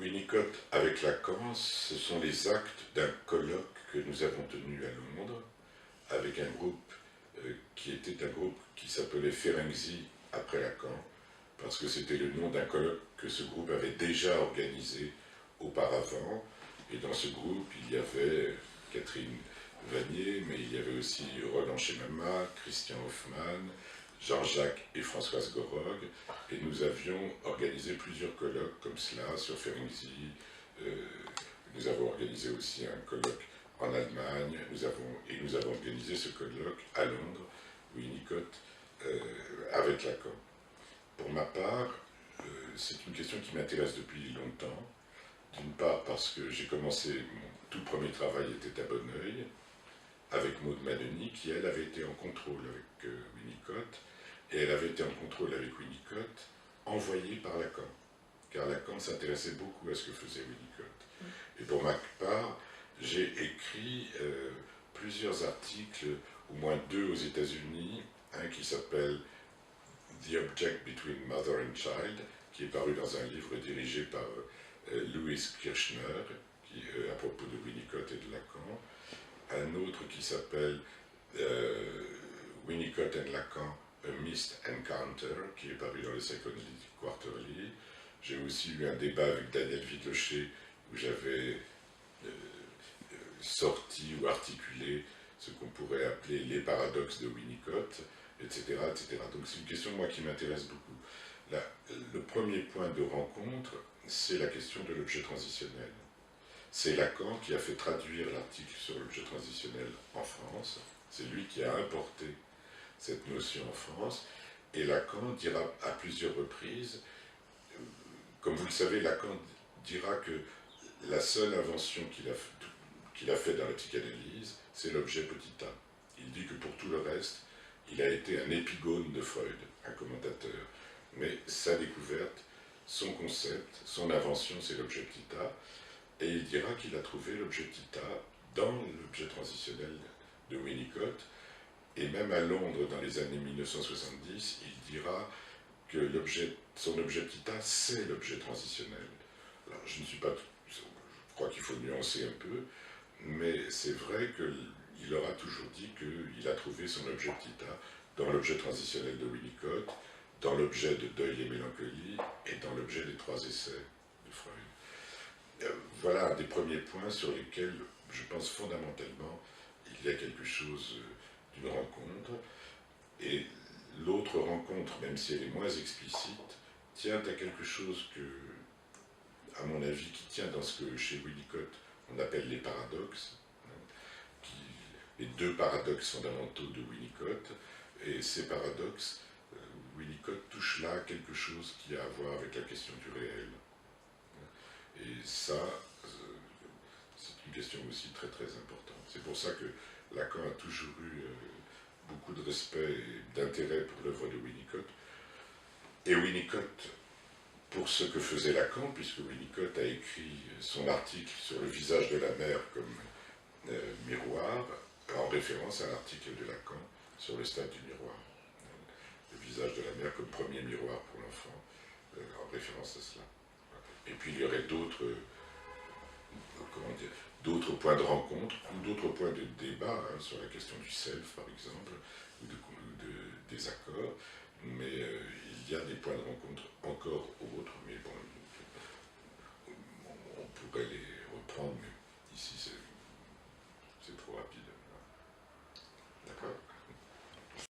Winnicott avec Lacan, ce sont les actes d'un colloque que nous avons tenu à Londres avec un groupe qui était un groupe qui s'appelait Ferenczi après Lacan, parce que c'était le nom d'un colloque que ce groupe avait déjà organisé auparavant. Et dans ce groupe, il y avait Catherine Vanier, mais il y avait aussi Roland Chemama, Christian Hoffmann, Jean-Jacques et Françoise Gorog, et nous avions organisé plusieurs colloques comme cela sur Ferenczi. Nous avons organisé aussi un colloque en Allemagne, nous avons organisé ce colloque à Londres, Winnicott, avec Lacan. Pour ma part, c'est une question qui m'intéresse depuis longtemps, d'une part parce que j'ai commencé, mon tout premier travail était à Bonneuil, avec Maud Manoni, qui elle avait été en contrôle avec Winnicott, et elle avait été en contrôle avec Winnicott, envoyée par Lacan, car Lacan s'intéressait beaucoup à ce que faisait Winnicott. Et pour ma part, j'ai écrit plusieurs articles, au moins 2 aux États-Unis, un qui s'appelle The Object Between Mother and Child, qui est paru dans un livre dirigé par Louis Kirchner, à propos de Winnicott et de Lacan. Un autre qui s'appelle Winnicott and Lacan, A Missed Encounter, qui est paru dans le Psychoanalytic Quarterly. J'ai aussi eu un débat avec Daniel Vidloché, où j'avais sorti ou articulé ce qu'on pourrait appeler les paradoxes de Winnicott, etc. etc. Donc c'est une question, moi, qui m'intéresse beaucoup. Le premier point de rencontre, c'est la question de l'objet transitionnel. C'est Lacan qui a fait traduire l'article sur l'objet transitionnel en France. C'est lui qui a importé cette notion en France. Et Lacan dira à plusieurs reprises, comme vous le savez, Lacan dira que la seule invention qu'il a faite dans la psychanalyse, c'est l'objet petit a. Il dit que pour tout le reste, il a été un épigone de Freud, un commentateur. Mais sa découverte, son concept, son invention, c'est l'objet petit a. Et il dira qu'il a trouvé l'objet petit a dans l'objet transitionnel de Winnicott. Et même à Londres, dans les années 1970, il dira que son objet petit a, c'est l'objet transitionnel. Alors, je crois qu'il faut nuancer un peu, mais c'est vrai qu'il aura toujours dit qu'il a trouvé son objet petit a dans l'objet transitionnel de Winnicott, dans l'objet de Deuil et Mélancolie, et dans l'objet des 3 essais de Freud. Voilà un des premiers points sur lesquels, je pense fondamentalement, il y a quelque chose d'une rencontre. Et l'autre rencontre, même si elle est moins explicite, tient à quelque chose que, à mon avis, qui tient dans ce que chez Winnicott on appelle les paradoxes, les 2 paradoxes fondamentaux de Winnicott. Et ces paradoxes, Winnicott touche là quelque chose qui a à voir avec la question du réel. Et ça, c'est une question aussi très très importante. C'est pour ça que Lacan a toujours eu beaucoup de respect et d'intérêt pour l'œuvre de Winnicott. Et Winnicott, pour ce que faisait Lacan, puisque Winnicott a écrit son article sur le visage de la mère comme miroir, en référence à l'article de Lacan sur le stade du miroir. Le visage de la mère comme premier miroir pour l'enfant, en référence à cela. Et puis il y aurait d'autres points de rencontre ou d'autres points de débat sur la question du self, par exemple, ou des accords, mais il y a des points de rencontre encore autres, mais